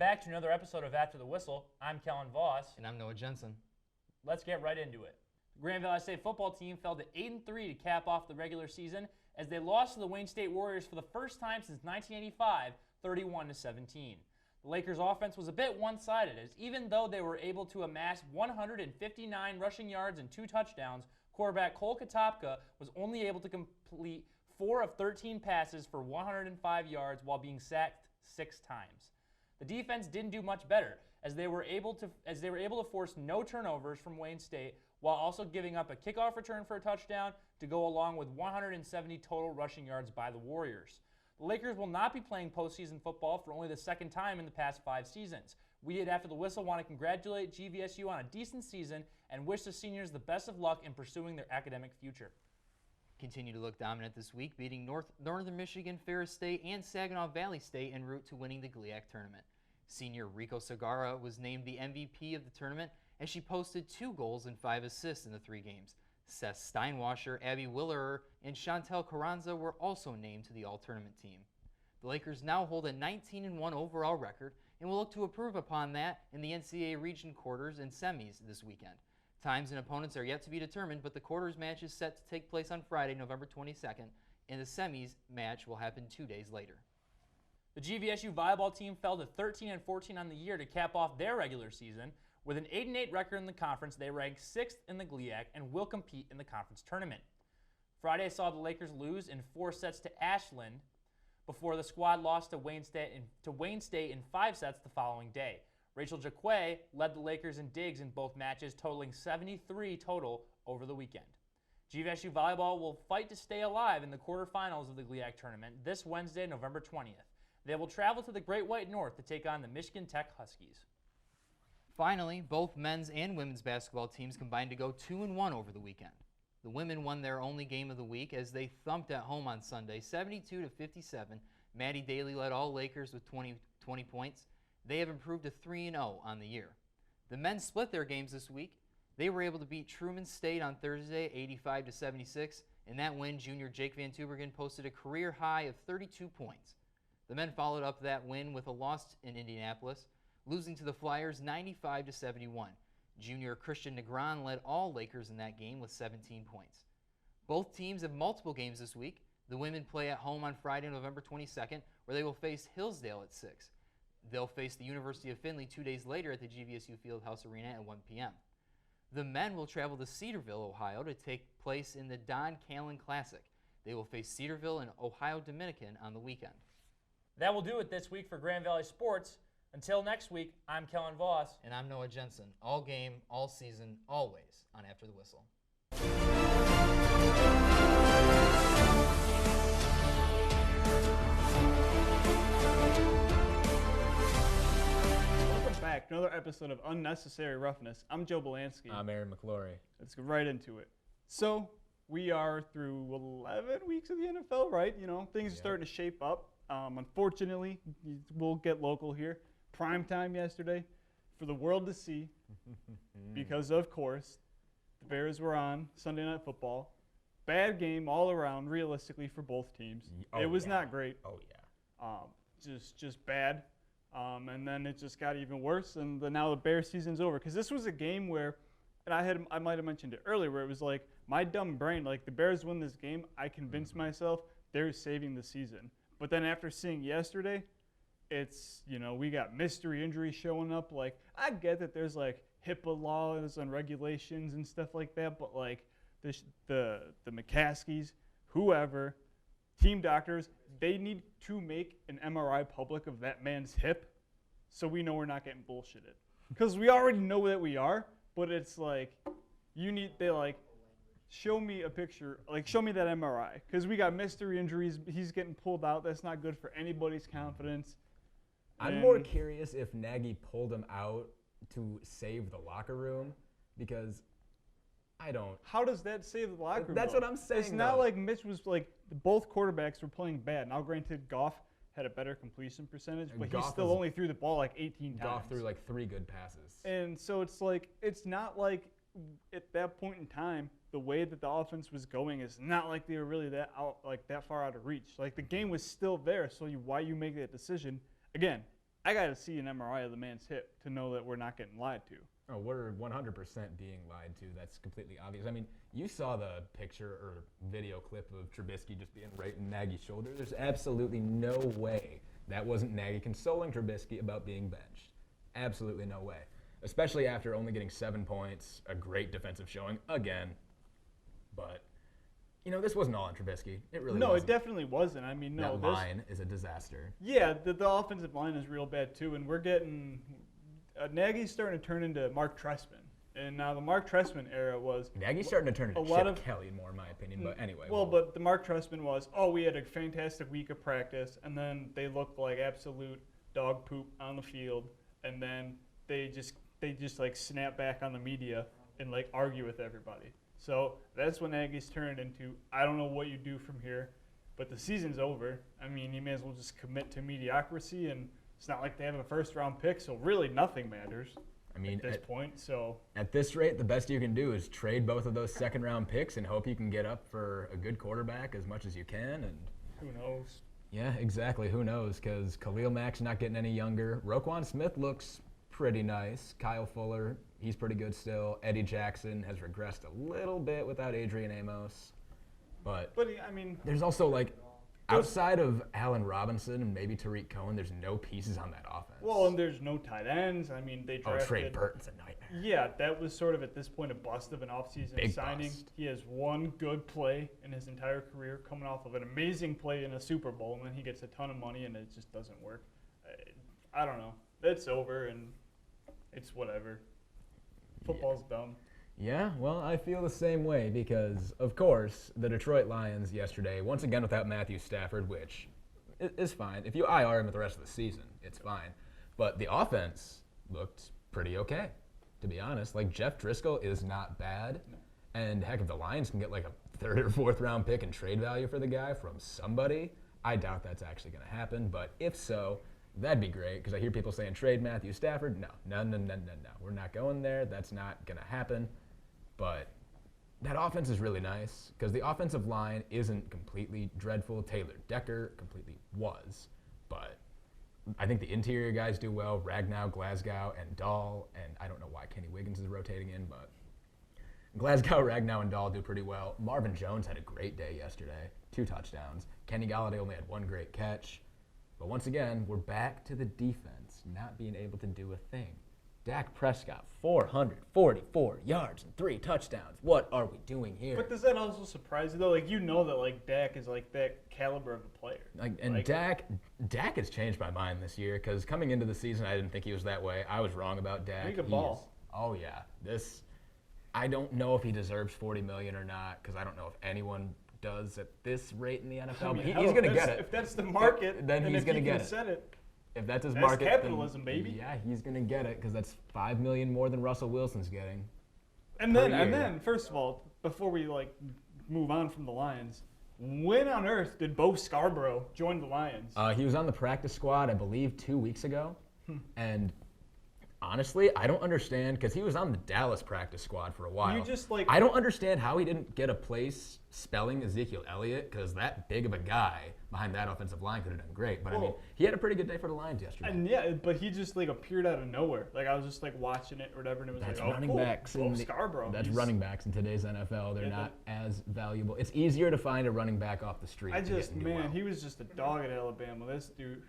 back to another episode of After the Whistle. I'm Kellen Voss. And I'm Noah Genson. Let's get right into it. The Grand Valley State football team fell to 8-3 to cap off the regular season as they lost to the Wayne State Warriors for the first time since 1985, 31-17. The Lakers' offense was a bit one-sided, as even though they were able to amass 159 rushing yards and 2 touchdowns, quarterback Cole Katopka was only able to complete 4 of 13 passes for 105 yards while being sacked 6 times. The defense didn't do much better, as they were able to force no turnovers from Wayne State while also giving up a kickoff return for a touchdown to go along with 170 total rushing yards by the Warriors. The Lakers will not be playing postseason football for only the second time in the past 5 seasons. We at After the Whistle want to congratulate GVSU on a decent season and wish the seniors the best of luck in pursuing their academic future. Continue to look dominant this week, beating Northern Michigan, Ferris State, and Saginaw Valley State en route to winning the GLIAC tournament. Senior Rico Segarra was named the MVP of the tournament as she posted 2 goals and 5 assists in the 3 games. Seth Steinwasher, Abby Willerer, and Chantel Carranza were also named to the all-tournament team. The Lakers now hold a 19-1 overall record and will look to improve upon that in the NCAA region quarters and semis this weekend. Times and opponents are yet to be determined, but the quarters match is set to take place on Friday, November 22nd, and the semis match will happen 2 days later. The GVSU volleyball team fell to 13-14 on the year to cap off their regular season. With an 8-8 record in the conference, they rank 6th in the GLIAC and will compete in the conference tournament. Friday saw the Lakers lose in 4 sets to Ashland before the squad lost to Wayne State in 5 sets the following day. Rachel Jaquet led the Lakers in digs in both matches, totaling 73 total over the weekend. GVSU volleyball will fight to stay alive in the quarterfinals of the GLIAC tournament this Wednesday, November 20th. They will travel to the Great White North to take on the Michigan Tech Huskies. Finally, both men's and women's basketball teams combined to go 2-1 over the weekend. The women won their only game of the week as they thumped at home on Sunday, 72-57. Maddie Daly led all Lakers with 20 points. They have improved to 3-0 on the year. The men split their games this week. They were able to beat Truman State on Thursday, 85-76. In that win, junior Jake Van Tubergen posted a career high of 32 points. The men followed up that win with a loss in Indianapolis, losing to the Flyers 95-71. Junior Christian Negron led all Lakers in that game with 17 points. Both teams have multiple games this week. The women play at home on Friday, November 22nd, where they will face Hillsdale at 6. They'll face the University of Findlay 2 days later at the GVSU Fieldhouse Arena at 1 p.m. The men will travel to Cedarville, Ohio to take place in the Don Callen Classic. They will face Cedarville and Ohio Dominican on the weekend. That will do it this week for Grand Valley Sports. Until next week, I'm Kellen Voss. And I'm Noah Genson. All game, all season, always on After the Whistle. Welcome back to another episode of Unnecessary Roughness. I'm Joe Bielanski. I'm McClorey. Let's get right into it. So, we are through 11 weeks of the NFL, right? You know, things are starting to shape up. Unfortunately, we'll get local here. Prime time yesterday for the world to see because, of course, the Bears were on Sunday Night Football. Bad game all around, realistically, for both teams. It was not great. Oh, yeah. Just bad. And then it just got even worse, and now the Bears season's over. Because this was a game where, and I might have mentioned it earlier, where it was like my dumb brain, like the Bears win this game, I convinced myself they're saving the season. But then after seeing yesterday, it's, you know, we got mystery injuries showing up. Like, I get that there's like HIPAA laws and regulations and stuff like that, but like the McCaskies, whoever, team doctors, they need to make an MRI public of that man's hip so we know we're not getting bullshitted. Because we already know that we are, but it's like, show me a picture, like show me that MRI. Because we got mystery injuries, he's getting pulled out. That's not good for anybody's confidence. I'm more curious if Nagy pulled him out to save the locker room, because I don't. How does that save the locker room? That's what I'm saying. It's not like Mitch was like, both quarterbacks were playing bad. Now, granted, Goff had a better completion percentage, but he still only threw the ball like 18 times. Goff threw like 3 good passes. And so it's like, it's not like at that point in time, the way that the offense was going is not like they were really that far out of reach. Like the game was still there, so why you make that decision? Again, I got to see an MRI of the man's hip to know that we're not getting lied to. Oh, we're 100% being lied to. That's completely obvious. I mean, you saw the picture or video clip of Trubisky just being right in Nagy's shoulder. There's absolutely no way that wasn't Nagy consoling Trubisky about being benched. Absolutely no way. Especially after only getting 7 points, a great defensive showing again. But, this wasn't all on Trubisky. It really wasn't. No, it definitely wasn't. I mean, no. That line is a disaster. Yeah, the offensive line is real bad too, and we're getting Nagy's starting to turn into Mark Trestman. And now the Mark Trestman era was Nagy's starting to turn into Chip Kelly, more in my opinion. But anyway. Well, but the Mark Trestman was, we had a fantastic week of practice, and then they looked like absolute dog poop on the field, and then they just like snap back on the media and like argue with everybody. So that's when Nagy's turned into, I don't know what you do from here, but the season's over. I mean, you may as well just commit to mediocrity, and it's not like they have a first-round pick, so really nothing matters. I mean, at this point, so at this rate, the best you can do is trade both of those second-round picks and hope you can get up for a good quarterback as much as you can. And who knows? Yeah, exactly. Who knows? Because Khalil Mack's not getting any younger. Roquan Smith looks pretty nice. Kyle Fuller, he's pretty good still. Eddie Jackson has regressed a little bit without Adrian Amos. But I mean, there's also outside of Allen Robinson and maybe Tariq Cohen, there's no pieces on that offense. Well, and there's no tight ends. I mean, they drafted. Trey Burton's a nightmare. Yeah, that was sort of at this point a bust of an offseason Big signing. Bust. He has one good play in his entire career, coming off of an amazing play in a Super Bowl, and then he gets a ton of money, and it just doesn't work. I don't know. It's over, and it's whatever. Football's dumb. Yeah, well, I feel the same way because, of course, the Detroit Lions yesterday, once again without Matthew Stafford, which is fine. If you IR him at the rest of the season, it's fine. But the offense looked pretty okay, to be honest. Like, Jeff Driscoll is not bad. And, heck, if the Lions can get like a third or fourth round pick and trade value for the guy from somebody, I doubt that's actually going to happen. But if so, that'd be great because I hear people saying trade Matthew Stafford. No. We're not going there. That's not going to happen. But that offense is really nice because the offensive line isn't completely dreadful. Taylor Decker completely was. But I think the interior guys do well. Ragnow, Glasgow, and Dahl. And I don't know why Kenny Wiggins is rotating in, but Glasgow, Ragnow, and Dahl do pretty well. Marvin Jones had a great day yesterday. 2 touchdowns. Kenny Golladay only had 1 great catch. But once again, we're back to the defense not being able to do a thing. Dak Prescott, 444 yards and 3 touchdowns. What are we doing here? But does that also surprise you, though? Like, that Dak is, that caliber of a player. Dak has changed my mind this year because coming into the season, I didn't think he was that way. I was wrong about Dak. He can ball. Oh, yeah. I don't know if he deserves $40 million or not because I don't know if anyone does at this rate in the NFL. I mean, he's going to get it. If that's the market, then he's going to get it. Set it. If that's his That's market, capitalism, then, baby. Yeah, he's gonna get it because that's $5 million more than Russell Wilson's getting. And then, first of all, before we move on from the Lions, when on earth did Bo Scarborough join the Lions? He was on the practice squad, I believe, 2 weeks ago, and honestly, I don't understand because he was on the Dallas practice squad for a while. I don't understand how he didn't get a place spelling Ezekiel Elliott because that big of a guy behind that offensive line could have done great. But I mean, he had a pretty good day for the Lions yesterday. And yeah, but he just appeared out of nowhere. I was just watching it or whatever, and it was running backs Bo Scarborough. That's running backs in today's NFL. They're not as valuable. It's easier to find a running back off the street. He was just a dog at Alabama. This dude.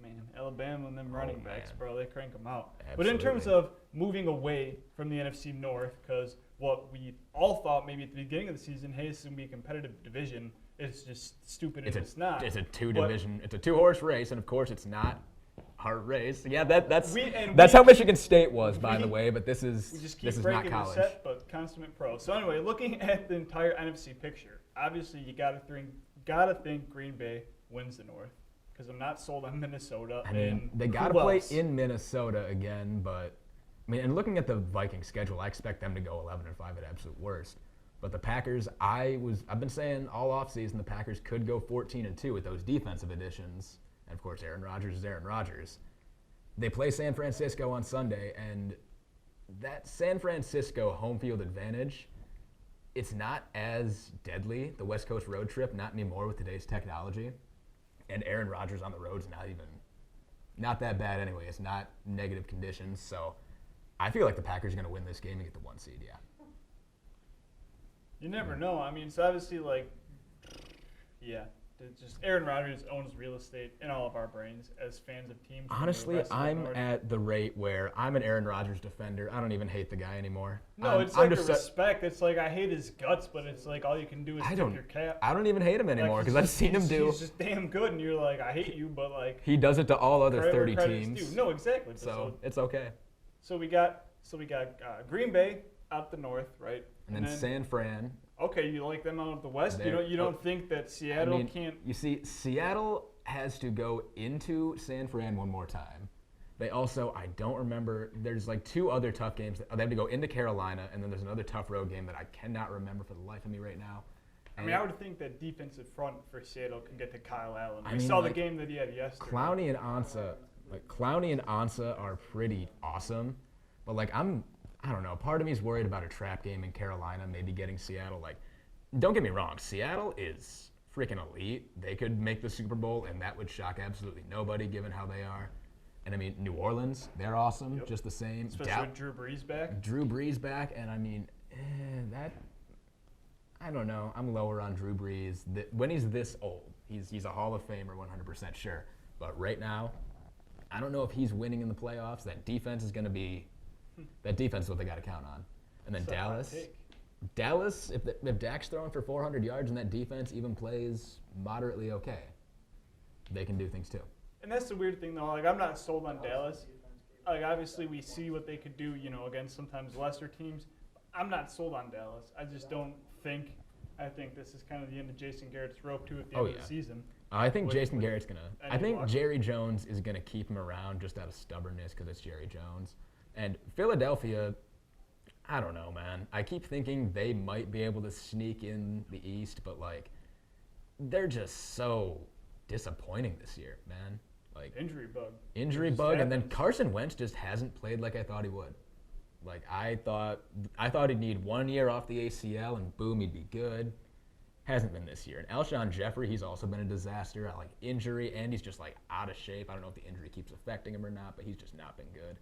Man, Alabama and them running backs, bro, they crank them out. Absolutely. But in terms of moving away from the NFC North, because what we all thought maybe at the beginning of the season, hey, this is going to be a competitive division, it's just stupid and it's not. It's a two-horse race, and of course it's not a hard race. Yeah, that's how Michigan State was, by the way, but this is not college. The set, but consummate pro. So anyway, looking at the entire NFC picture, obviously you got to think Green Bay wins the North. Because I'm not sold on Minnesota. I mean, they got to play in Minnesota again, but and looking at the Vikings schedule, I expect them to go 11-5 at absolute worst. But the Packers, I've been saying all offseason the Packers could go 14-2 with those defensive additions. And of course, Aaron Rodgers is Aaron Rodgers. They play San Francisco on Sunday, and that San Francisco home field advantage, it's not as deadly, the West Coast road trip, not anymore with today's technology. And Aaron Rodgers on the road is not that bad anyway. It's not negative conditions, so I feel like the Packers are going to win this game and get the 1 seed, yeah. You never know. I mean, it's obviously just Aaron Rodgers owns real estate in all of our brains as fans of teams. Honestly, I'm at the rate where I'm an Aaron Rodgers defender. I don't even hate the guy anymore. No, it's like a respect. It's like I hate his guts, but it's like all you can do is tip your cap. I don't even hate him anymore because I've seen him do. He's just damn good, and you're like, I hate you, but like. He does it to all other 30 teams. teams. No, exactly. So it's okay. So we got Green Bay out the north, right? And then San Fran. Okay, you like them out of the west? You don't think that Seattle can't? You see, Seattle has to go into San Fran one more time. They also, I don't remember, there's like 2 other tough games. They have to go into Carolina, and then there's another tough road game that I cannot remember for the life of me right now. I would think that defensive front for Seattle can get to Kyle Allen. We saw the game that he had yesterday. Clowney and Ansah are pretty awesome, but I don't know. Part of me is worried about a trap game in Carolina, maybe getting Seattle. Don't get me wrong. Seattle is freaking elite. They could make the Super Bowl, and that would shock absolutely nobody given how they are. And, I mean, New Orleans, they're awesome, just the same. Especially with Drew Brees back. And, I mean, I don't know. I'm lower on Drew Brees. When he's this old, he's a Hall of Famer, 100% sure. But right now, I don't know if he's winning in the playoffs. That defense is going to be... That defense is what they got to count on. And then Dallas, if Dak's throwing for 400 yards and that defense even plays moderately okay, they can do things too. And that's the weird thing, though. I'm not sold on Dallas. Obviously, we see what they could do, against sometimes lesser teams. I'm not sold on Dallas. I just don't think. I think this is kind of the end of Jason Garrett's rope, too, at the end of the season. I think Jason Garrett's going to. I think Jerry Jones is going to keep him around just out of stubbornness because it's Jerry Jones. And Philadelphia, I don't know, man. I keep thinking they might be able to sneak in the East, but, they're just so disappointing this year, man. Injury bug, and then Carson Wentz just hasn't played like I thought he would. I thought he'd need 1 year off the ACL, and boom, he'd be good. Hasn't been this year. And Alshon Jeffrey, he's also been a disaster. Injury, and he's just, out of shape. I don't know if the injury keeps affecting him or not, but he's just not been good.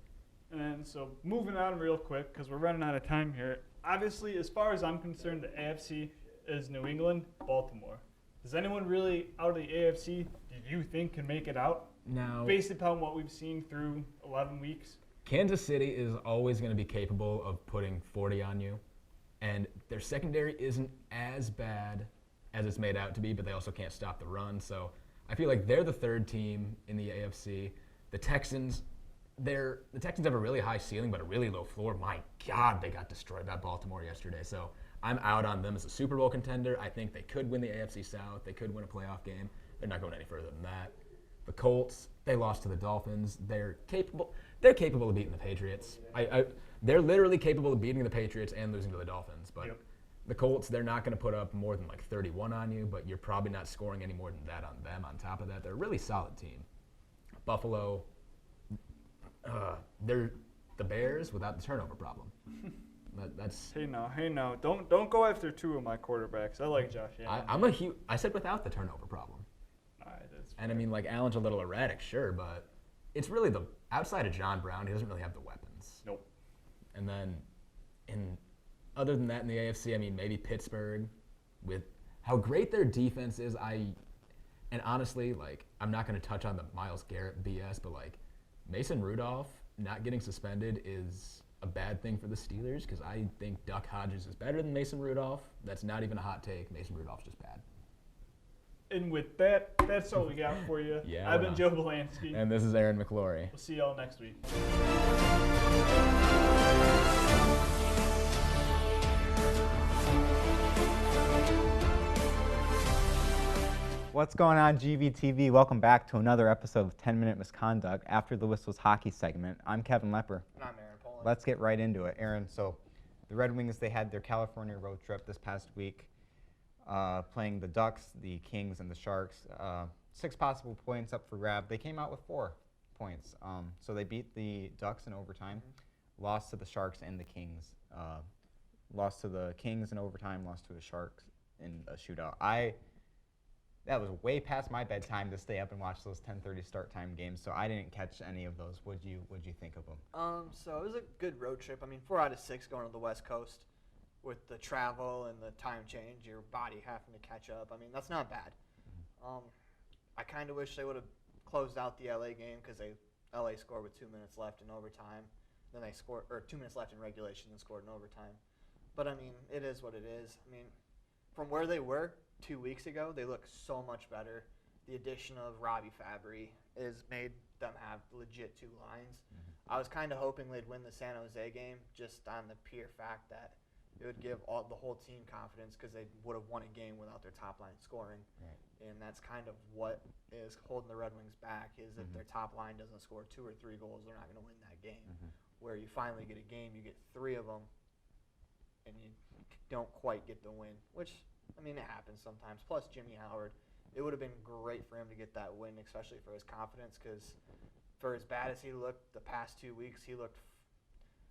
And so moving on real quick, because we're running out of time here. Obviously, as far as I'm concerned, the AFC is New England, Baltimore. Does anyone really out of the AFC do you think can make it out? Now, based upon what we've seen through 11 weeks? Kansas City is always going to be capable of putting 40 on you. And their secondary isn't as bad as it's made out to be, but they also can't stop the run. So I feel like they're the 3rd team in the AFC. The Texans have a really high ceiling but a really low floor. My God, they got destroyed by Baltimore yesterday. So I'm out on them as a Super Bowl contender. I think they could win the AFC South. They could win a playoff game. They're not going any further than that. The Colts, they lost to the Dolphins. They're capable of beating the Patriots. They're literally capable of beating the Patriots and losing to the Dolphins. But the Colts, they're not going to put up more than 31 on you, but you're probably not scoring any more than that on them. On top of that, they're a really solid team. Buffalo, they're the Bears without the turnover problem. That's Hey now, don't go after 2 of my quarterbacks. I like Josh Allen. I said without the turnover problem. And I mean, Allen's a little erratic, sure, but it's really outside of John Brown, he doesn't really have the weapons. Nope. And then, other than that in the AFC, I mean, maybe Pittsburgh, with how great their defense is. And honestly, I'm not going to touch on the Myles Garrett BS, but Mason Rudolph not getting suspended is a bad thing for the Steelers because I think Duck Hodges is better than Mason Rudolph. That's not even a hot take. Mason Rudolph's just bad. And with that, that's all we got for you. Yeah, I've been Joe Bielanski. And this is Aaron McClorey. We'll see y'all next week. What's going on, GVTV? Welcome back to another episode of 10 Minute Misconduct after the Whistles hockey segment. I'm Kevin Lepper. And I'm Aaron Poland. Let's get right into it. Aaron, so the Red Wings, they had their California road trip this past week, playing the Ducks, the Kings, and the Sharks. 6 possible points up for grab. They came out with 4 points. So they beat the Ducks in overtime, lost to the Sharks and the Kings. Lost to the Kings in overtime, lost to the Sharks in a shootout. that was way past my bedtime to stay up and watch those 10:30 start time games, so I didn't catch any of those. What'd you think of them? So it was a good road trip. I mean, 4 out of 6 going to the West Coast with the travel and the time change, your body having to catch up. I mean, that's not bad. I kind of wish they would have closed out the LA game because LA scored with 2 minutes left in overtime. Then they scored, or 2 minutes left in regulation and scored in overtime. But I mean, it is what it is. I mean, from where they were 2 weeks ago, they look so much better. The addition of Robbie Fabry has made them have legit 2 lines. I was kind of hoping they'd win the San Jose game just on the pure fact that it would give the whole team confidence because they would have won a game without their top line scoring. Right. And that's kind of what is holding the Red Wings back is if their top line doesn't score 2 or 3 goals, they're not going to win that game. Where you finally get a game, you get 3 of them, and you don't quite get the win, which, I mean, it happens sometimes. Plus, Jimmy Howard, it would have been great for him to get that win, especially for his confidence, because for as bad as he looked the past 2 weeks, he looked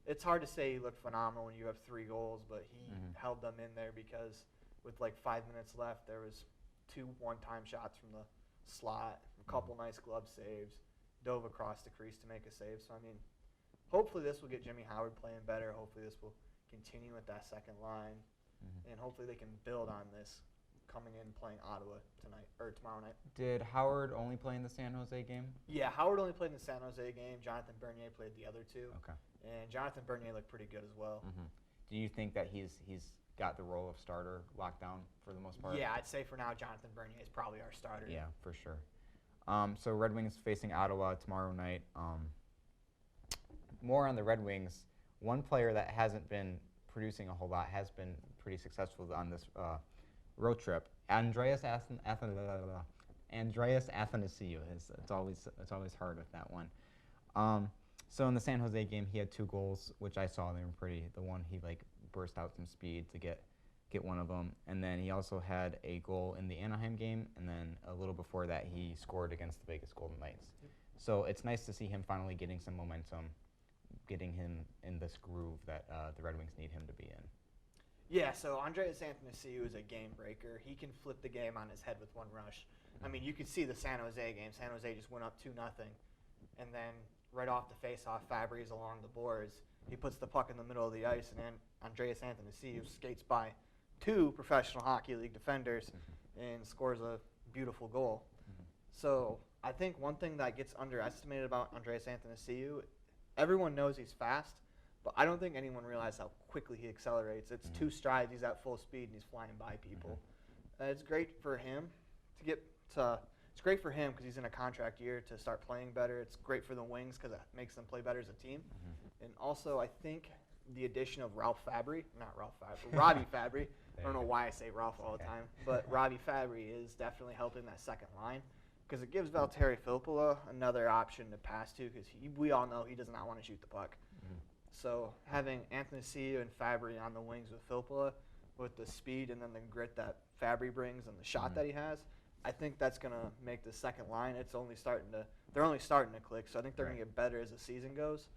it's hard to say he looked phenomenal when you have 3 goals, but he held them in there because with like 5 minutes left, there was 2 one-time shots from the slot, a couple nice glove saves, dove across the crease to make a save. So, I mean, hopefully this will get Jimmy Howard playing better. Hopefully this will continue with that second line, and hopefully they can build on this coming in playing Ottawa tonight or tomorrow night. Did Howard only play in the San Jose game? Yeah, Howard only played in the San Jose game. Jonathan Bernier played the other 2. Okay. And Jonathan Bernier looked pretty good as well. Do you think that he's got the role of starter locked down for the most part? Yeah, I'd say for now Jonathan Bernier is probably our starter. Yeah, for sure. So Red Wings facing Ottawa tomorrow night. More on the Red Wings. One player that hasn't been producing a whole lot has been pretty successful on this road trip. Andreas Athanasiou. It's always hard with that one. So in the San Jose game, he had 2 goals, which I saw. They were pretty. The one he burst out some speed to get one of them, and then he also had a goal in the Anaheim game, and then a little before that, he scored against the Vegas Golden Knights. So it's nice to see him finally getting some momentum, getting him in this groove that the Red Wings need him to be in. Yeah, so Andreas Athanasiou is a game breaker. He can flip the game on his head with one rush. I mean, you could see the San Jose game. San Jose just went up 2-0, and then right off the face-off, Fabry's along the boards. He puts the puck in the middle of the ice, and then Andreas Athanasiou skates by 2 professional hockey league defenders and scores a beautiful goal. So I think one thing that gets underestimated about Andreas Athanasiou, everyone knows he's fast, but I don't think anyone realizes how quickly he accelerates. It's 2 strides, he's at full speed, and he's flying by people. It's great for him to get to. It's great for him because he's in a contract year to start playing better. It's great for the Wings because it makes them play better as a team. And also, I think the addition of Robbie Fabry. I don't know why I say Ralph all the time, but Robbie Fabry is definitely helping that second line because it gives Valtteri Filppula another option to pass to because we all know he does not want to shoot the puck. So having Athanasiou and Fabry on the wings with Filppula with the speed and then the grit that Fabry brings and the shot that he has, I think that's going to make the second line. They're only starting to click, so I think they're going to get better as the season goes,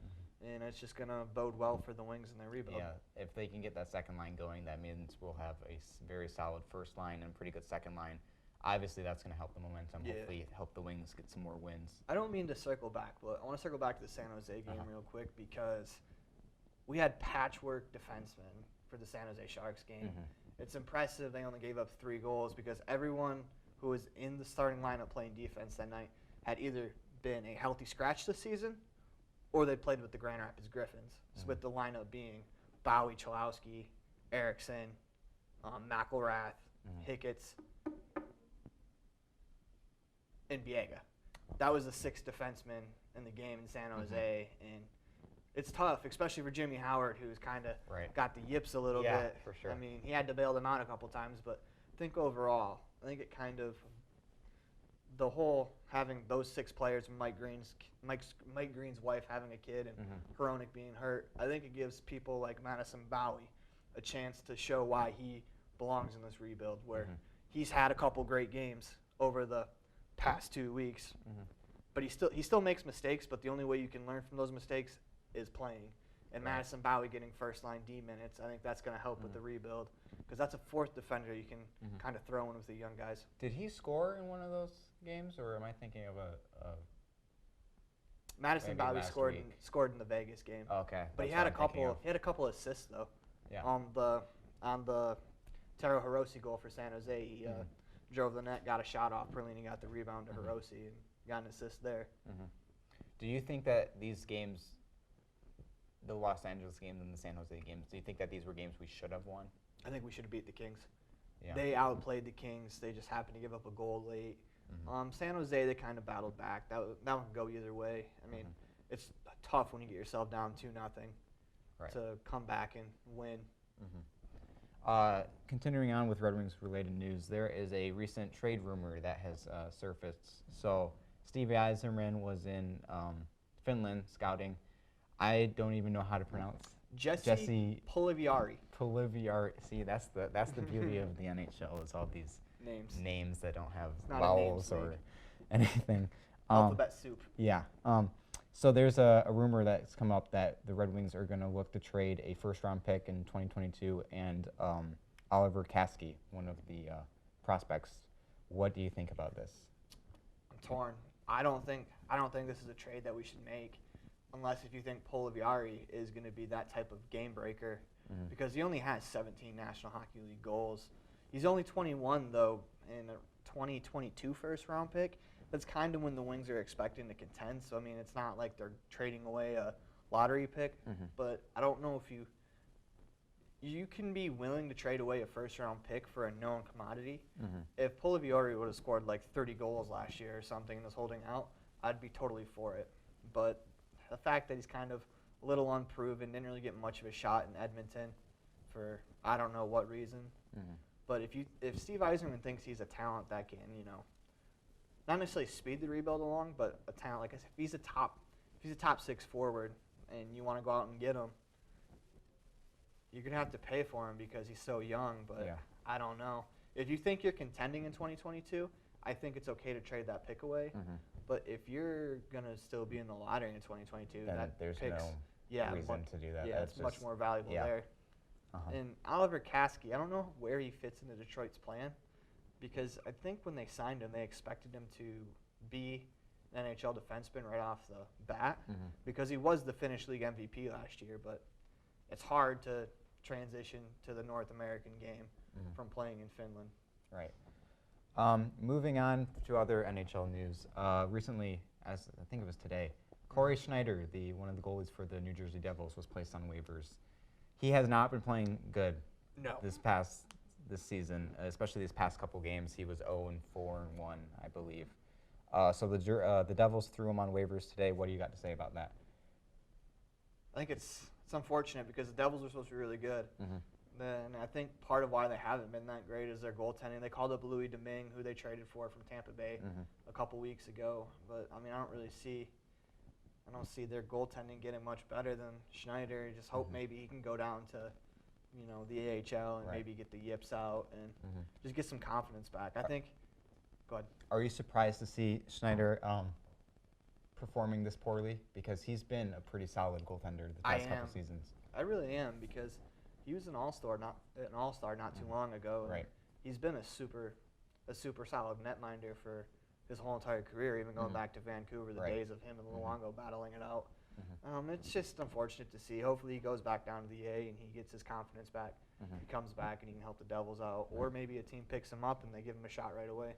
and it's just going to bode well for the Wings and their rebuild. Yeah, if they can get that second line going, that means we'll have a very solid first line and pretty good second line. Obviously, that's going to help the momentum, hopefully help the Wings get some more wins. I don't mean to circle back, but I want to circle back to the San Jose game real quick because we had patchwork defensemen for the San Jose Sharks game. It's impressive they only gave up 3 goals because everyone who was in the starting lineup playing defense that night had either been a healthy scratch this season or they played with the Grand Rapids Griffins, with the lineup being Bowie, Chalowski, Erickson, McElrath, Hicketts, and Biega. That was the 6 defensemen in the game in San Jose, and it's tough, especially for Jimmy Howard, who's kind of got the yips a little bit. For sure. I mean, he had to bail them out a couple times, but I think overall, I think it kind of the whole having those 6 players, Mike Green's wife having a kid and Hronik being hurt, I think it gives people like Madison Bowie a chance to show why he belongs in this rebuild, where he's had a couple great games over the past 2 weeks, but he still makes mistakes, but the only way you can learn from those mistakes is playing. and Right. Madison Bowie getting first-line D minutes. I think that's going to help with the rebuild because that's a fourth defender you can kind of throw in with the young guys. Did he score in one of those games, or am I thinking of a Madison Maybe Bowie last scored in the Vegas game, okay? but he that's had what a I'm thinking couple. of. He had a couple assists though. Yeah. On the Taro Hirose goal for San Jose, he drove the net, got a shot off. Perlini got the rebound to Hirose and got an assist there. Do you think that these games, the Los Angeles games and the San Jose games, do you think that these were games we should have won? I think we should have beat the Kings. Yeah. They outplayed the Kings. They just happened to give up a goal late. San Jose, they kind of battled back. That one could go either way. I mean, it's tough when you get yourself down 2-0 Right. to come back and win. Continuing on with Red Wings related news, there is a recent trade rumor that has surfaced. So Stevie Yzerman was in Finland scouting. I don't even know how to pronounce Jesse Poliviari. Poliviari. See, that's the beauty of the NHL is all these names that don't have not a vowels name or anything. Alphabet soup. Yeah. So there's a rumor that's come up that the Red Wings are going to look to trade a first-round pick in 2022 and Oliver Kasky, one of the prospects. What do you think about this? I'm torn. I don't think this is a trade that we should make, unless if you think Poliviari is going to be that type of game breaker, because he only has 17 National Hockey League goals. He's only 21 though, in a 2022 first-round pick. That's kind of when the Wings are expecting to contend. So I mean, it's not like they're trading away a lottery pick, but I don't know if you can be willing to trade away a first-round pick for a known commodity. If Poliviori would have scored like 30 goals last year or something and was holding out, I'd be totally for it. But the fact that he's kind of a little unproven, didn't really get much of a shot in Edmonton for I don't know what reason. But if Steve Yzerman thinks he's a talent that can, not necessarily speed the rebuild along, but a talent like I said, if he's a top 6 forward and you want to go out and get him, you're gonna have to pay for him because he's so young. But Yeah. I don't know. If you think you're contending in 2022, I think it's okay to trade that pick away. But if you're gonna still be in the lottery in 2022, Then that there's pick's no reason to do that. yeah, That's it's much just- more valuable yeah. there. And Oliver Kasky, I don't know where he fits into Detroit's plan, because I think when they signed him, they expected him to be an NHL defenseman right off the bat, because he was the Finnish League MVP last year. But it's hard to transition to the North American game from playing in Finland. Right. Moving on to other NHL news. Recently, as I think it was today, Corey Schneider, one of the goalies for the New Jersey Devils, was placed on waivers. He has not been playing good No. this season, especially these past couple games. He was 0-4-1, I believe. So the Devils threw him on waivers today. What do you got to say about that? I think it's unfortunate because the Devils are supposed to be really good. Then I think part of why they haven't been that great is their goaltending. They called up Louis Domingue, who they traded for from Tampa Bay a couple weeks ago. But I mean, I don't see their goaltending getting much better than Schneider. You just hope maybe he can go down to, the AHL and maybe get the yips out and just get some confidence back. I think. Go ahead. Are you surprised to see Schneider performing this poorly? Because he's been a pretty solid goaltender the past couple seasons. I really am, because he was an all-star not too long ago. And Right. He's been a super solid netminder for his whole entire career, even going back to Vancouver, the days of him and Luongo battling it out. It's just unfortunate to see. Hopefully he goes back down to the A and he gets his confidence back. He comes back and he can help the Devils out. Or maybe a team picks him up and they give him a shot right away.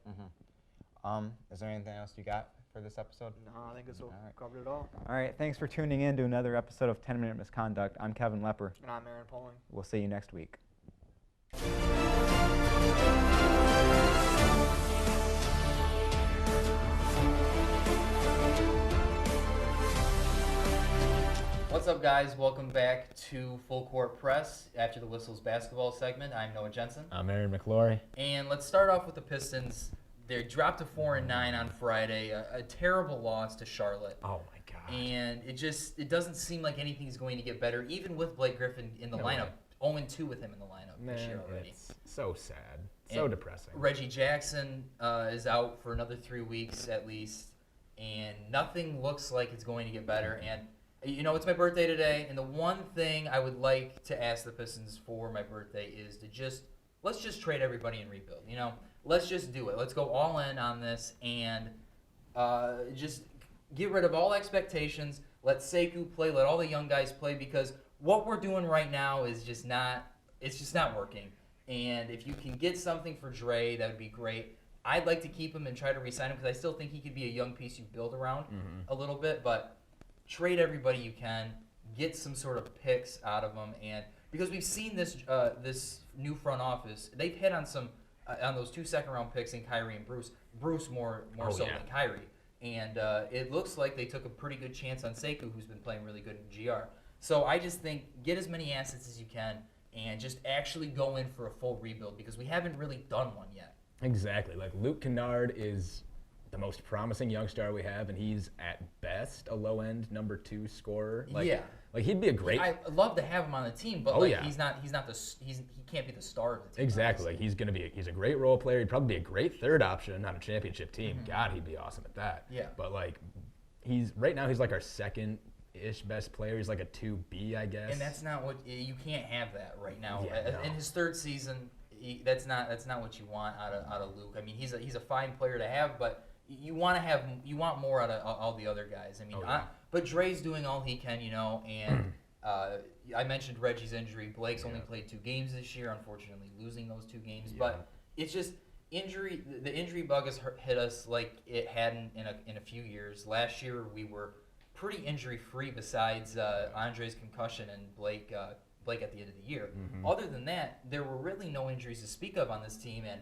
Is there anything else you got for this episode? No, I think this will All right. cover it all. All right, thanks for tuning in to another episode of 10 Minute Misconduct. I'm Kevin Lepper. And I'm Aaron Poling. We'll see you next week. What's up, guys? Welcome back to Full Court Press after the Whistles basketball segment. I'm Noah Genson. I'm Aaron McClorey. And let's start off with the Pistons. They dropped to 4-9 on Friday, a terrible loss to Charlotte. Oh my God. And it doesn't seem like anything's going to get better, even with Blake Griffin in the lineup. 0-2 with him in the lineup this year already. It's so sad. So depressing. Reggie Jackson is out for another 3 weeks at least, and nothing looks like it's going to get better. And It's my birthday today, and the one thing I would like to ask the Pistons for my birthday is to let's just trade everybody and rebuild. Let's just do it. Let's go all in on this and just get rid of all expectations. Let Sekou play. Let all the young guys play, because what we're doing right now is just not working. And if you can get something for Dre, that would be great. I'd like to keep him and try to re-sign him, because I still think he could be a young piece you build around a little bit. But trade everybody you can, get some sort of picks out of them, and because we've seen this new front office, they've hit on some on those 2 second-round picks in Kyrie and Bruce. Bruce more so than Kyrie, and it looks like they took a pretty good chance on Sekou, who's been playing really good in GR. So I just think get as many assets as you can and just actually go in for a full rebuild, because we haven't really done one yet. Exactly. Like, Luke Kennard is the most promising young star we have, and he's at best a low-end number 2 scorer. Like he'd be a great. I'd love to have him on the team, but he can't be the star of the team. Exactly. Like, he's a great role player. He'd probably be a great third option on a championship team. God, he'd be awesome at that. Yeah. But like, right now he's like our second-ish best player. He's like a 2B, I guess. And that's not what you can't have that right now. Yeah, no. In his third season, that's not what you want out of Luke. I mean, he's a fine player to have, but you want more out of all the other guys. I mean, but Dre's doing all he can, and I mentioned Reggie's injury. Blake's only played 2 games this year, unfortunately losing those 2 games. Yeah. But it's just injury. The injury bug has hit us like it hadn't in a few years. Last year we were pretty injury free, besides Andre's concussion and Blake at the end of the year. Other than that, there were really no injuries to speak of on this team, and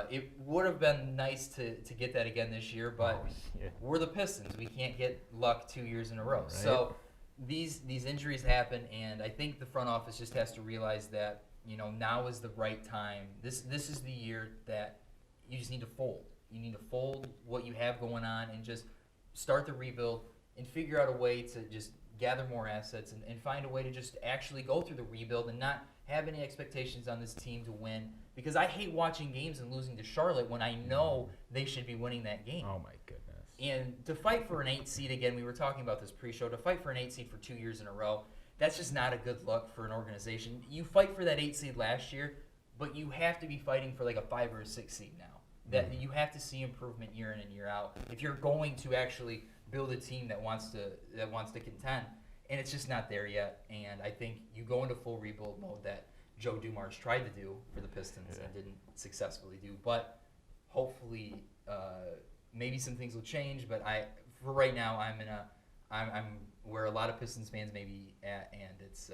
it would have been nice to get that again this year, but we're the Pistons. We can't get luck 2 years in a row. Right. So these injuries happen, and I think the front office just has to realize that now is the right time. This is the year that you just need to fold. You need to fold what you have going on and just start the rebuild and figure out a way to just gather more assets and find a way to just actually go through the rebuild and not have any expectations on this team to win, because I hate watching games and losing to Charlotte when I know they should be winning that game. Oh my goodness. And to fight for an 8 seed again, we were talking about this pre-show, to fight for an 8 seed for 2 years in a row, that's just not a good look for an organization. You fight for that 8 seed last year, but you have to be fighting for like a 5 or a 6 seed now. That you have to see improvement year in and year out if you're going to actually build a team that wants to contend. And it's just not there yet. And I think you go into full rebuild mode that Joe Dumars tried to do for the Pistons and didn't successfully do. But hopefully, maybe some things will change. But for right now, I'm where a lot of Pistons fans may be at, and it's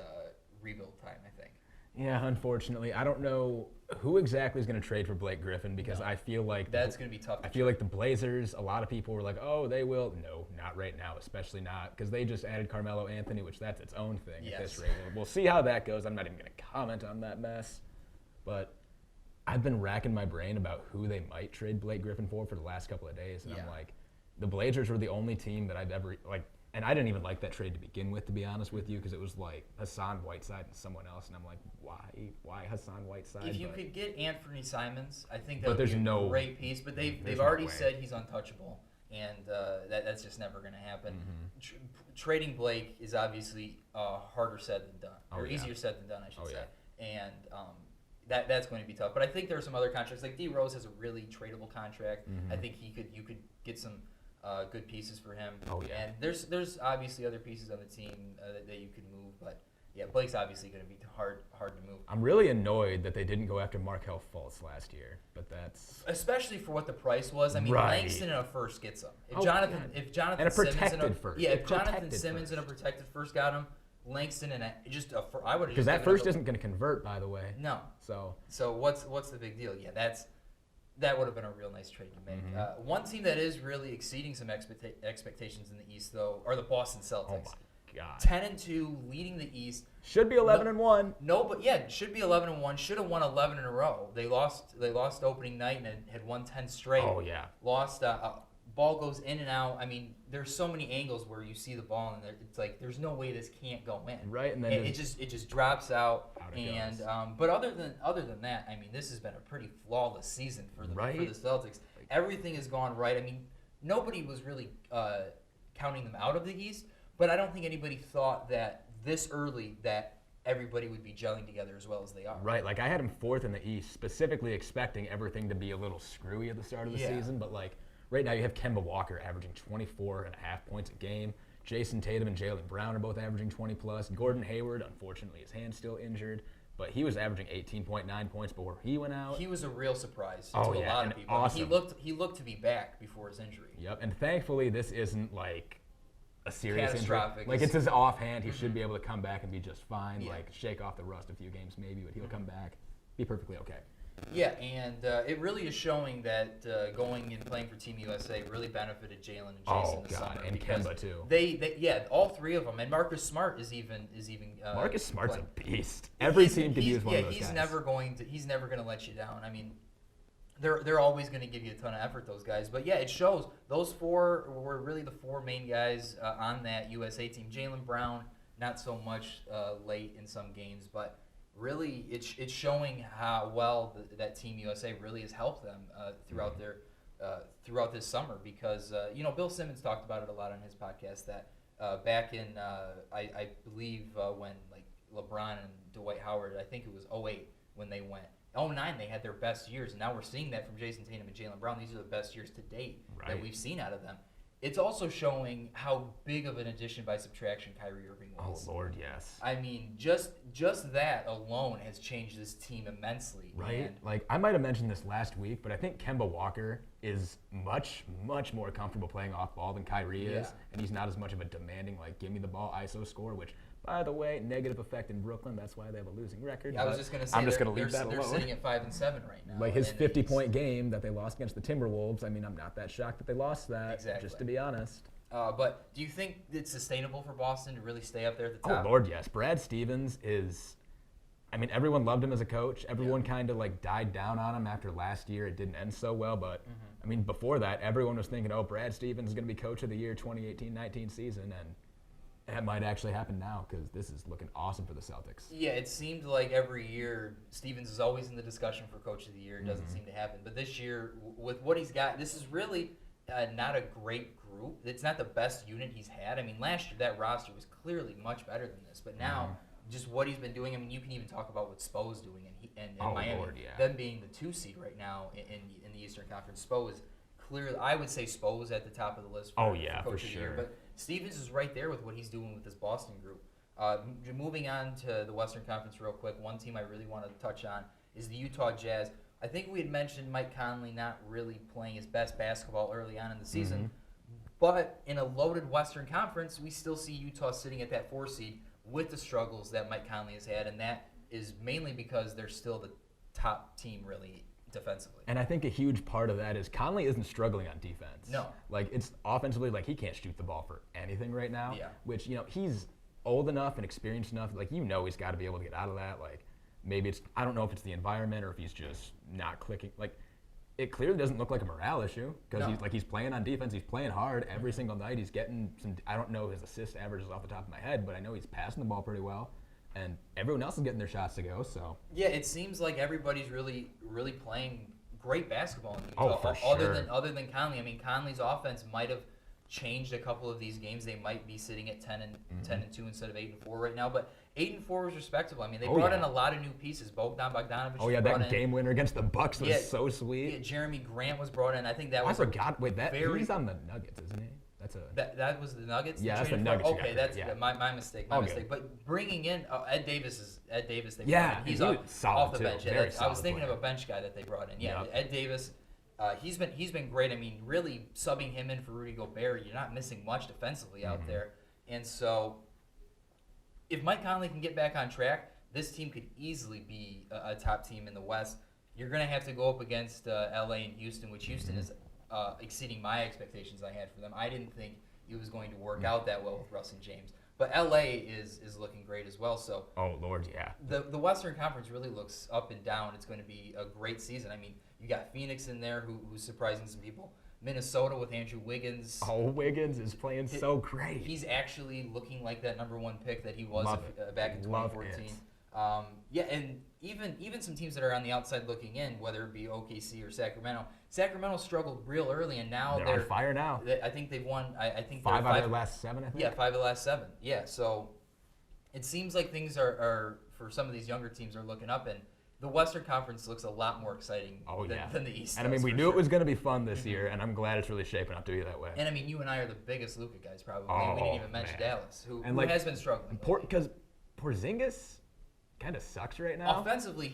rebuild time, I think. Yeah, unfortunately, I don't know who exactly is going to trade for Blake Griffin, because I feel like that's going to be tough. I feel like the Blazers, a lot of people were like, "Oh, they will." No, not right now, especially not because they just added Carmelo Anthony, which that's its own thing at this rate. We'll see how that goes. I'm not even going to comment on that mess, but I've been racking my brain about who they might trade Blake Griffin for the last couple of days, and I'm like, the Blazers were the only team that I've ever and I didn't even like that trade to begin with, to be honest with you, because it was like Hassan Whiteside and someone else, and I'm like, why Hassan Whiteside? If you could get Anthony Simons, I think that would be a great piece. But they've already said he's untouchable, and that's just never going to happen. Trading Blake is obviously harder said than done, or easier said than done, I should say. And that's going to be tough. But I think there are some other contracts, like D Rose has a really tradable contract. I think you could get some good pieces for him. And there's obviously other pieces on the team that you could move, but Blake's obviously going to be hard to move. I'm really annoyed that they didn't go after Markelle Fultz last year, but that's especially for what the price was. I mean, Langston in a first gets him. If Jonathan and a Simmons protected first. If Jonathan Simmons in a protected first got him, Langston and I would have because that first isn't going to convert, by the way. No. So what's the big deal? That would have been a real nice trade to make. One team that is really exceeding some expectations in the East, though, are the Boston Celtics. Oh my God! 10-2, leading the East. Should be 11-1. No, but should be 11-1. Should have won 11 in a row. They lost opening night and had won 10 straight. Oh yeah. Lost. Ball goes in and out. I mean, there's so many angles where you see the ball and it's like there's no way this can't go in. Right, and then it just drops out. And but other than that, I mean, this has been a pretty flawless season for the Celtics. Everything has gone right. I mean, nobody was really counting them out of the East, But I don't think anybody thought that this early that everybody would be gelling together as well as they are. Right, like I had him 4th in the East, specifically expecting everything to be a little screwy at the start of the season. But like right now, you have Kemba Walker averaging 24.5 points a game. Jason Tatum and Jaylen Brown are both averaging 20 plus. Gordon Hayward, unfortunately, his hand's still injured, but he was averaging 18.9 points before he went out. He was a real surprise to a yeah, lot and of people. awesome. He looked to be back before his injury. Yep, and thankfully this isn't like a serious injury. Catastrophic. Like it's his offhand. He should be able to come back and be just fine. Like shake off the rust a few games maybe, but he'll come back, be perfectly okay. Yeah, and it really is showing that going and playing for Team USA really benefited Jalen and Jason this summer. And because Kemba too. They all three of them, and Marcus Smart is even. Marcus Smart's playing. a beast. Every team could use one of those he's guys. never going to let you down. I mean, they're always going to give you a ton of effort, those guys. But yeah, it shows those 4 were really the 4 main guys on that USA team. Jaylen Brown, not so much late in some games, but really it's showing how well that Team USA really has helped them throughout their throughout this summer. Because Bill Simmons talked about it a lot on his podcast that back in I believe when like LeBron and Dwight Howard, I think it was 2008 when they went. 2009 they had their best years, and now we're seeing that from Jason Tatum and Jaylen Brown. These are the best years to date that we've seen out of them. It's also showing how big of an addition by subtraction Kyrie Irving was. Oh Lord, yes. I mean, just that alone has changed this team immensely. Right? And Like I might have mentioned this last week, but I think Kemba Walker is much more comfortable playing off ball than Kyrie is, and he's not as much of a demanding like give me the ball ISO score, which by the way, negative effect in Brooklyn. That's why they have a losing record. Yeah, I was just going to say, I'm just going to leave that they're alone. sitting at 5-7 right now. Like his 50-point game that they lost against the Timberwolves. I mean, I'm not that shocked that they lost that. Exactly. Just to be honest. But do you think it's sustainable for Boston to really stay up there at the Oh top? Lord, yes. Brad Stevens is. I mean, everyone loved him as a coach. Everyone kind of like died down on him after last year. It didn't end so well, but I mean, before that, everyone was thinking, oh, Brad Stevens is going to be coach of the year 2018-19 season, and that might actually happen now because this is looking awesome for the Celtics. Yeah, it seemed like every year Stevens is always in the discussion for coach of the year. It doesn't seem to happen. But this year, with what he's got, this is really not a great group. It's not the best unit he's had. I mean, last year that roster was clearly much better than this. But now, just what he's been doing, I mean, you can even talk about what Spo's doing and Miami. Lord, yeah. Them being the 2 seed right now in the Eastern Conference. Spo is clearly, I would say Spo is at the top of the list for, for coach of the year. But Stevens is right there with what he's doing with this Boston group. Moving on to the Western Conference real quick, one team I really want to touch on is the Utah Jazz. I think we had mentioned Mike Conley not really playing his best basketball early on in the season, but in a loaded Western Conference, we still see Utah sitting at that 4 seed with the struggles that Mike Conley has had, and that is mainly because they're still the top team really defensively. And I think a huge part of that is Conley isn't struggling on defense. No. Like, it's offensively, like, he can't shoot the ball for anything right now. Yeah. Which, he's old enough and experienced enough. Like, he's got to be able to get out of that. Like, maybe it's, I don't know if it's the environment or if he's just not clicking. Like, it clearly doesn't look like a morale issue because he's playing on defense. He's playing hard every single night. He's getting some, I don't know his assist averages off the top of my head, but I know he's passing the ball pretty well. And everyone else is getting their shots to go, so. Yeah, it seems like everybody's really playing great basketball in Oh, Utah. for sure. Other than Conley. I mean, Conley's offense might have changed a couple of these games. They might be sitting at 10-2 instead of 8-4 right now. But 8-4 was respectable. I mean, they brought in a lot of new pieces. Bogdanovich. Oh yeah, that game winner against the Bucks was so sweet. Yeah, Jeremy Grant was brought in. I think that I was. forgot. Wait, he's on the Nuggets, isn't he? That was the Nuggets. Yeah, that's the Nuggets. Okay, that's my mistake. My mistake. But bringing in Ed Davis. They brought in. He's off the bench. Yeah, I was thinking of a bench guy that they brought in. Yeah, Ed Davis. He's been great. I mean, really subbing him in for Rudy Gobert, you're not missing much defensively out there. And so, if Mike Conley can get back on track, this team could easily be a top team in the West. You're going to have to go up against LA and Houston, which Houston is exceeding my expectations I had for them. I didn't think it was going to work out that well with Russ and James. But LA is looking great as well. So oh Lord, yeah. The Western Conference really looks up and down. It's going to be a great season. I mean, you got Phoenix in there who's surprising some people. Minnesota with Andrew Wiggins. Oh, Wiggins is playing so great. He's actually looking like that number 1 pick that he was back in 2014. Yeah, and even some teams that are on the outside looking in, whether it be OKC or Sacramento. Sacramento struggled real early, and now They're on fire now. I think they've won. I think 5 out of their last 7. I think. Yeah, 5 of the last 7. Yeah, so it seems like things are for some of these younger teams are looking up, and the Western Conference looks a lot more exciting than the East. And I mean, we knew it was going to be fun this year, and I'm glad it's really shaping up to be that way. And I mean, you and I are the biggest Luka guys probably. We didn't even mention Dallas, who has been struggling. Because Porzingis kind of sucks right now. Offensively,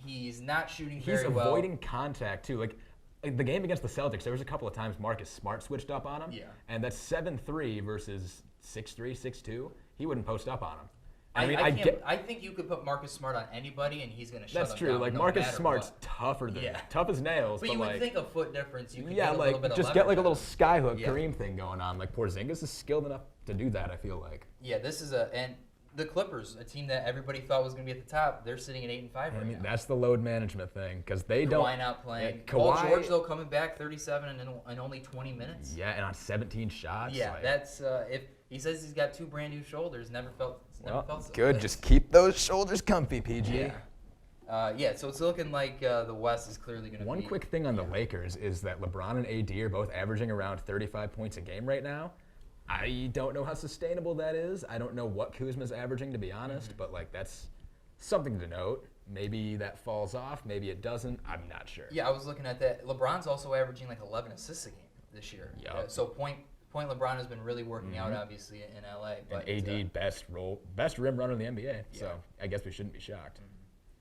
he's not shooting very well. He's avoiding contact too. Like the game against the Celtics, there was a couple of times Marcus Smart switched up on him. Yeah. And that's 7-3 versus 6-3, 6-2. He wouldn't post up on him. I think you could put Marcus Smart on anybody, and he's going to shut him down. That's true. Like Marcus Smart's tougher than tough as nails. But you would think a foot difference. You could get a little bit just of get like a little skyhook Kareem thing going on. Like Porzingis is skilled enough to do that. I feel like. Yeah, this is and the Clippers, a team that everybody thought was going to be at the top, they're sitting at 8-5 right now. That's the load management thing because they don't. Kawhi not playing. Paul George though coming back 37 in only 20 minutes. Yeah, and on 17 shots. Yeah, that's if he says he's got 2 brand new shoulders. Never felt so good. Just keep those shoulders comfy, PG. Yeah. So it's looking like the West is clearly going to be. One quick thing on the Lakers is that LeBron and AD are both averaging around 35 points a game right now. I don't know how sustainable that is. I don't know what Kuzma's averaging, to be honest, but like that's something to note. Maybe that falls off. Maybe it doesn't. I'm not sure. Yeah, I was looking at that. LeBron's also averaging like 11 assists a game this year. Yep. So point LeBron has been really working out, obviously, in LA. But and AD best rim runner in the NBA. So I guess we shouldn't be shocked.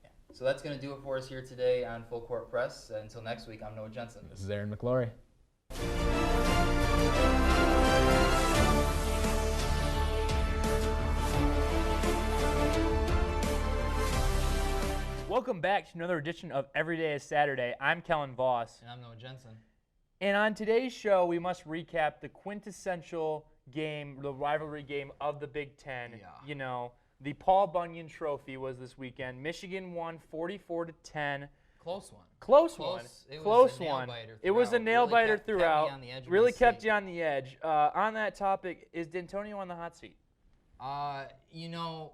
Yeah. So that's going to do it for us here today on Full Court Press. Until next week, I'm Noah Genson. This is Aaron McClorey. Welcome back to another edition of Everyday is Saturday. I'm Kellen Voss. And I'm Noah Genson. And on today's show, we must recap the quintessential game, the rivalry game of the Big Ten. Yeah. You know, the Paul Bunyan Trophy was this weekend. Michigan won 44-10. Close one. Close one. It was a nail biter throughout. Really kept you on the edge. On that topic, is D'Antonio on the hot seat? You know,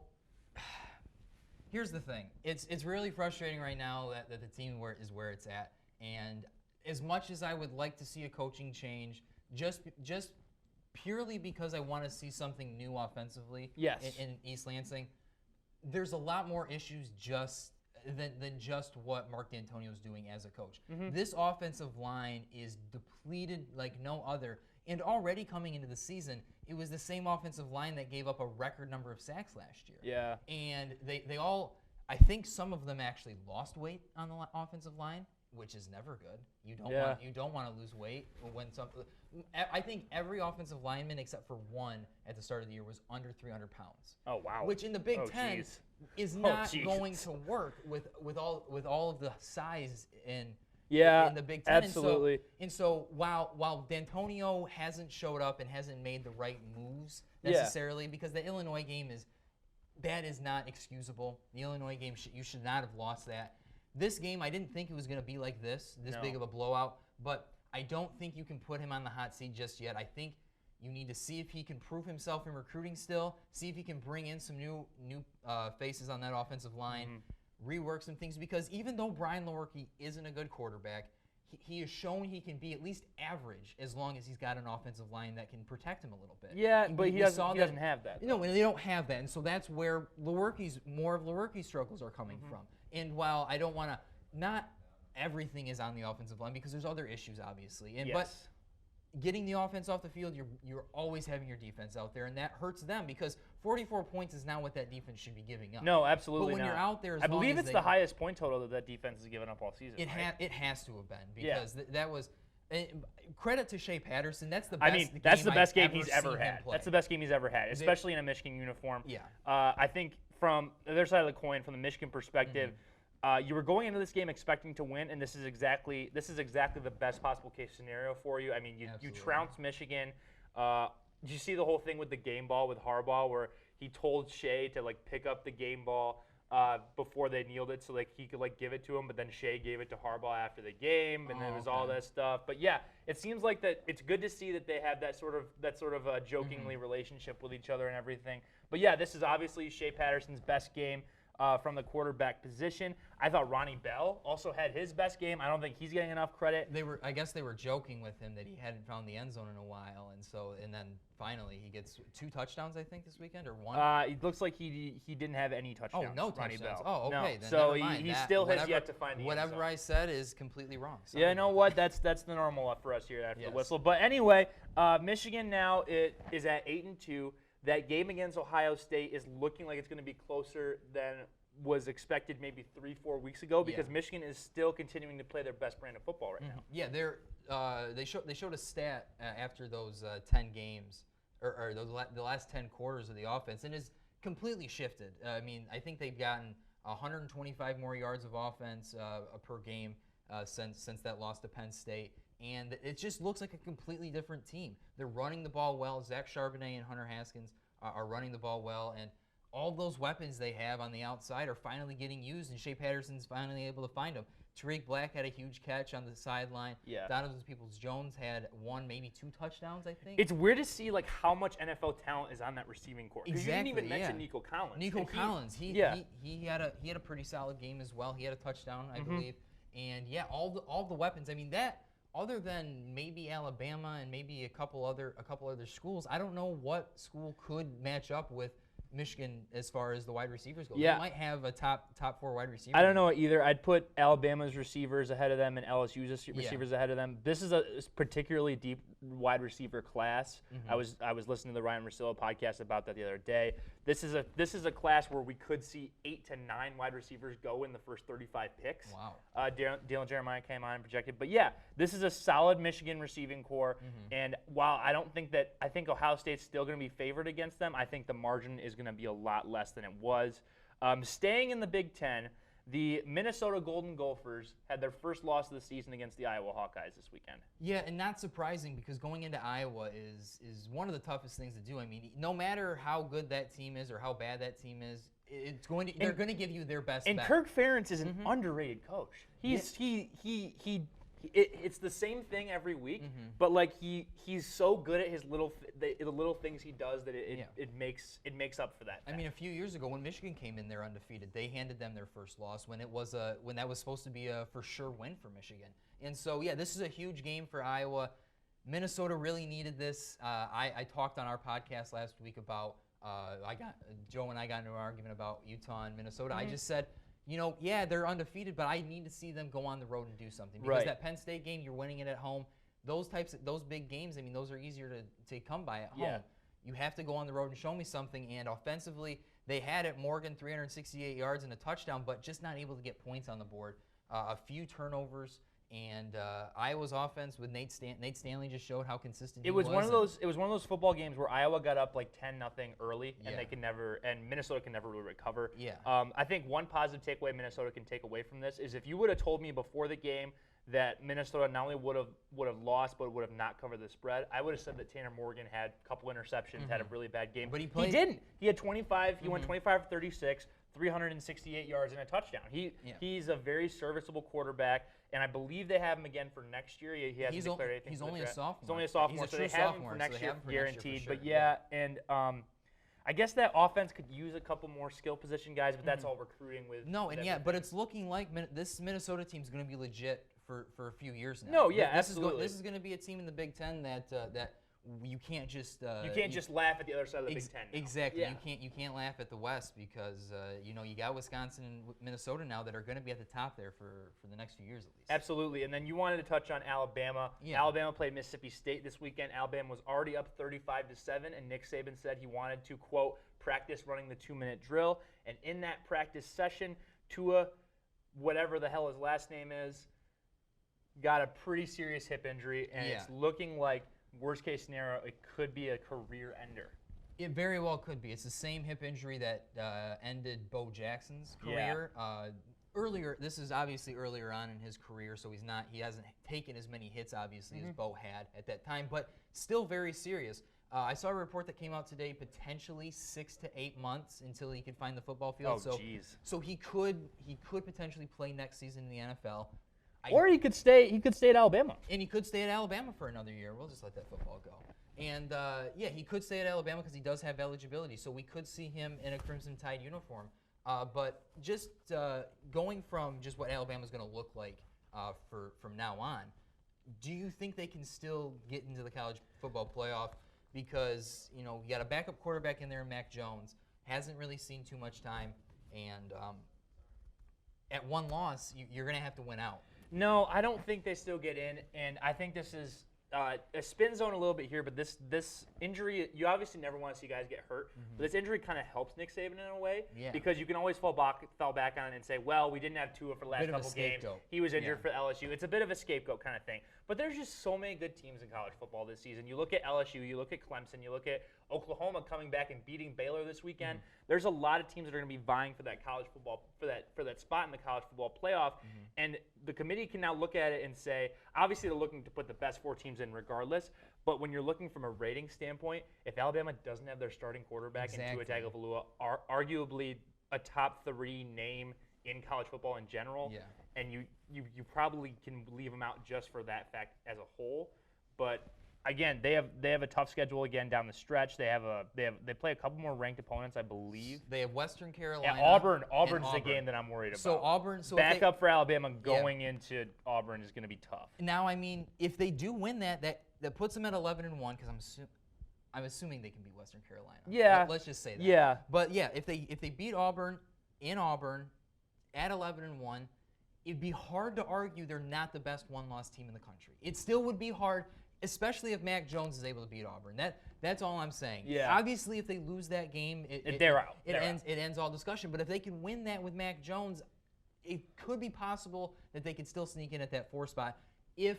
here's the thing. It's really frustrating right now that the team is where it's at. And as much as I would like to see a coaching change, just purely because I want to see something new offensively in East Lansing, there's a lot more issues than just what Mark D'Antonio is doing as a coach. This offensive line is depleted like no other. And already coming into the season, it was the same offensive line that gave up a record number of sacks last year. Yeah. And they all, I think some of them actually lost weight on the offensive line, which is never good. You don't want to lose weight when I think every offensive lineman except for one at the start of the year was under 300 pounds. Oh wow! Which in the Big Ten is not going to work with all of the size in the Big Ten. Absolutely. And so while D'Antonio hasn't showed up and hasn't made the right moves necessarily, because the Illinois game is not excusable. The Illinois game you should not have lost that. This game, I didn't think it was going to be like this big of a blowout, but I don't think you can put him on the hot seat just yet. I think you need to see if he can prove himself in recruiting still, see if he can bring in some new faces on that offensive line, rework some things, because even though Brian Lewerke isn't a good quarterback, he has shown he can be at least average as long as he's got an offensive line that can protect him a little bit. Yeah, but he doesn't have that. No, and they don't have that, and so that's where more of Lewerke's struggles are coming from. And while I don't want to, not everything is on the offensive line because there's other issues, obviously. But getting the offense off the field, you're always having your defense out there, and that hurts them because 44 points is not what that defense should be giving up. No, absolutely not. But when you're out there, I believe it's the highest point total that defense has given up all season. It has to have been because that was. Credit to Shea Patterson. That's the best. That's the best game he's ever had. That's the best game he's ever had, especially in a Michigan uniform. Yeah. I think from the other side of the coin, from the Michigan perspective, you were going into this game expecting to win, and this is exactly the best possible case scenario for you. I mean, you trounced Michigan. Did you see the whole thing with the game ball with Harbaugh, where he told Shea to pick up the game ball before they kneeled it, so he could give it to him, but then Shea gave it to Harbaugh after the game, and then it was all that stuff. But yeah, it seems like that it's good to see that they have that sort of jokingly relationship with each other and everything. But yeah, this is obviously Shea Patterson's best game. from the quarterback position. I thought Ronnie Bell also had his best game. I don't think he's getting enough credit. I guess they were joking with him that he hadn't found the end zone in a while, and then finally he gets 2 touchdowns, I think, this weekend, or 1. It looks like he didn't have any touchdowns. Oh, no Ronnie touchdowns. Bell. Oh, okay. No. Then So never mind. he still has yet to find the end whatever zone. I said is completely wrong. Sorry. Yeah, you know what? That's the normal up for us here after Yes. the whistle. But anyway, Michigan now is at 8-2. That game against Ohio State is looking like it's going to be closer than was expected maybe 3-4 weeks ago because Michigan is still continuing to play their best brand of football right now. Yeah, they showed a stat after those 10 games or the last 10 quarters of the offense, and it's completely shifted. I mean, I think they've gotten 125 more yards of offense per game since that loss to Penn State. And it just looks like a completely different team. They're running the ball well. Zach Charbonnet and Hunter Haskins are running the ball well. And all those weapons they have on the outside are finally getting used, and Shea Patterson's finally able to find them. Tariq Black had a huge catch on the sideline. Yeah. Donovan Peoples-Jones had 1, maybe 2 touchdowns, I think. It's weird to see like how much NFL talent is on that receiving corps. 'Cause Exactly, you didn't even mention yeah. Nico Collins. Nico And Collins, he had a pretty solid game as well. He had a touchdown, I believe. And yeah, all the weapons. I mean, that other than maybe Alabama and maybe a couple other schools, I don't know what school could match up with Michigan as far as the wide receivers go. Yeah. They might have a top 4 wide receiver. I don't know either. I'd put Alabama's receivers ahead of them and LSU's receivers ahead of them. This is a particularly deep wide receiver class. I was listening to the Ryan Russillo podcast about that the other day. This is a class where we could see 8 to 9 wide receivers go in the first 35 picks. Wow. Dalen Jeremiah came on and projected, but yeah, this is a solid Michigan receiving core. And while I think Ohio State's still going to be favored against them, I think the margin is going to be a lot less than it was. Staying in the Big Ten, the Minnesota Golden Gophers had their first loss of the season against the Iowa Hawkeyes this weekend. Yeah, and not surprising because going into Iowa is one of the toughest things to do. I mean, no matter how good that team is or how bad that team is, they're going to give you their best. And bet. Kirk Ferentz is an underrated coach. It's the same thing every week, but like he's so good at the little things he does that it makes up for that. I mean, a few years ago when Michigan came in there undefeated, they handed them their first loss when that was supposed to be a for sure win for Michigan. And so yeah, this is a huge game for Iowa. Minnesota really needed this. I talked on our podcast last week about Joe and I got into an argument about Utah and Minnesota. I just said, yeah, they're undefeated, but I need to see them go on the road and do something. Because that Penn State game, you're winning it at home. Those big games, I mean, those are easier to come by at home. Yeah. You have to go on the road and show me something. And offensively, they had it. Morgan, 368 yards and a touchdown, but just not able to get points on the board. A few turnovers. And Iowa's offense with Nate Stanley just showed how consistent he was. It was one of those football games where Iowa got up like 10-0 early, and Minnesota can never really recover. Yeah. I think one positive takeaway Minnesota can take away from this is if you would have told me before the game that Minnesota not only would have lost but would have not covered the spread, I would have said that Tanner Morgan had a couple interceptions, had a really bad game. But he didn't. He had 25. He went 25 for 36. 368 yards and a touchdown. He's a very serviceable quarterback, and I believe they have him again for next year. He hasn't declared anything. He's only a sophomore. He's only a sophomore, so they have him for next year guaranteed. Sure. But yeah, and I guess that offense could use a couple more skill position guys, but that's all recruiting with. No, and yeah, but it's looking like this Minnesota team's going to be legit for a few years now. No, yeah, absolutely. This is going to be a team in the Big Ten that you can't just laugh at the other side of the Big Ten. Now. Exactly. Yeah. You can't laugh at the West because you got Wisconsin and Minnesota now that are going to be at the top there for the next few years at least. Absolutely. And then you wanted to touch on Alabama. Yeah. Alabama played Mississippi State this weekend. Alabama was already up 35-7, and Nick Saban said he wanted to quote practice running the 2-minute drill. And in that practice session, Tua, whatever the hell his last name is, got a pretty serious hip injury, and it's looking like. Worst case scenario, it could be a career ender. It very well could be. It's the same hip injury that ended Bo Jackson's career. Earlier, this is obviously earlier on in his career, so he hasn't taken as many hits obviously as Bo had at that time, but still very serious. I saw a report that came out today, potentially 6 to 8 months until he could find the football field. Oh, jeez. So he could potentially play next season in the NFL. Or he could stay at Alabama. And he could stay at Alabama for another year. We'll just let that football go. And, he could stay at Alabama because he does have eligibility. So we could see him in a Crimson Tide uniform But just going from just what Alabama's going to look like from now on, do you think they can still get into the college football playoff? Because, you got a backup quarterback in there, Mac Jones, hasn't really seen too much time, and at one loss, you're going to have to win out. No, I don't think they still get in, and I think this is a spin zone a little bit here, but this injury, you obviously never want to see guys get hurt, but this injury kind of helps Nick Saban in a way, because you can always fall back on it and say, well, we didn't have Tua for the last couple games. He was injured for LSU. It's a bit of a scapegoat kind of thing. But there's just so many good teams in college football this season. You look at LSU, you look at Clemson, you look at Oklahoma coming back and beating Baylor this weekend. There's a lot of teams that are going to be vying for that college football for that spot in the college football playoff. And the committee can now look at it and say, obviously they're looking to put the best 4 teams in regardless. But when you're looking from a rating standpoint, if Alabama doesn't have their starting quarterback in Tua Tagovailoa, arguably a top 3 name in college football in general, and you probably can leave them out just for that fact as a whole. But again, they have a tough schedule again down the stretch. They play a couple more ranked opponents, I believe. They have Western Carolina. Yeah, Auburn's the game that I'm worried about. So Auburn, backup for Alabama going into Auburn is going to be tough. Now, I mean, if they do win that puts them at 11-1, because I'm assuming they can beat Western Carolina. Yeah. Let's just say that. Yeah. But yeah, if they beat Auburn in Auburn at 11-1, it'd be hard to argue they're not the best one-loss team in the country. It still would be hard, especially if Mac Jones is able to beat Auburn. That's all I'm saying. Yeah. Obviously, if they lose that game, they're out. It ends all discussion. But if they can win that with Mac Jones, it could be possible that they could still sneak in at that 4 spot if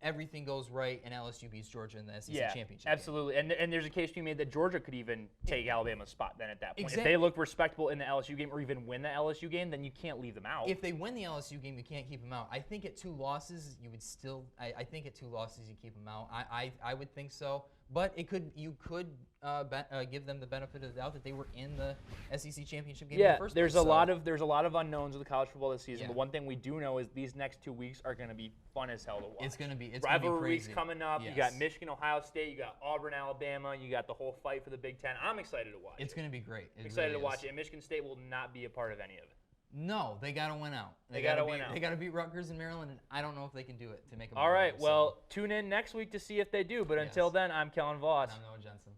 everything goes right and LSU beats Georgia in the SEC championship. Absolutely. Game. And there's a case to be made that Georgia could even take Alabama's spot then at that point. Exactly. If they look respectable in the LSU game or even win the LSU game, then you can't leave them out. If they win the LSU game, you can't keep them out. I think at 2 losses, you would still. I think at 2 losses, you keep them out. I would think so. But you could give them the benefit of the doubt that they were in the SEC championship game in the first there's place. There's a lot of unknowns with the college football this season. Yeah. But one thing we do know is these next 2 weeks are going to be fun as hell to watch. It's going to be rivalry weeks crazy. coming up. Yes. You got Michigan, Ohio State. You got Auburn, Alabama. You got the whole fight for the Big Ten. I'm excited to watch. It's going to be great. Excited to watch it. And Michigan State will not be a part of any of it. No, they got to win out. They got to win out. They got to beat Rutgers and Maryland, and I don't know if they can do it to make them. All right, well, tune in next week to see if they do. But until then, I'm Kellen Voss. I'm Noah Genson.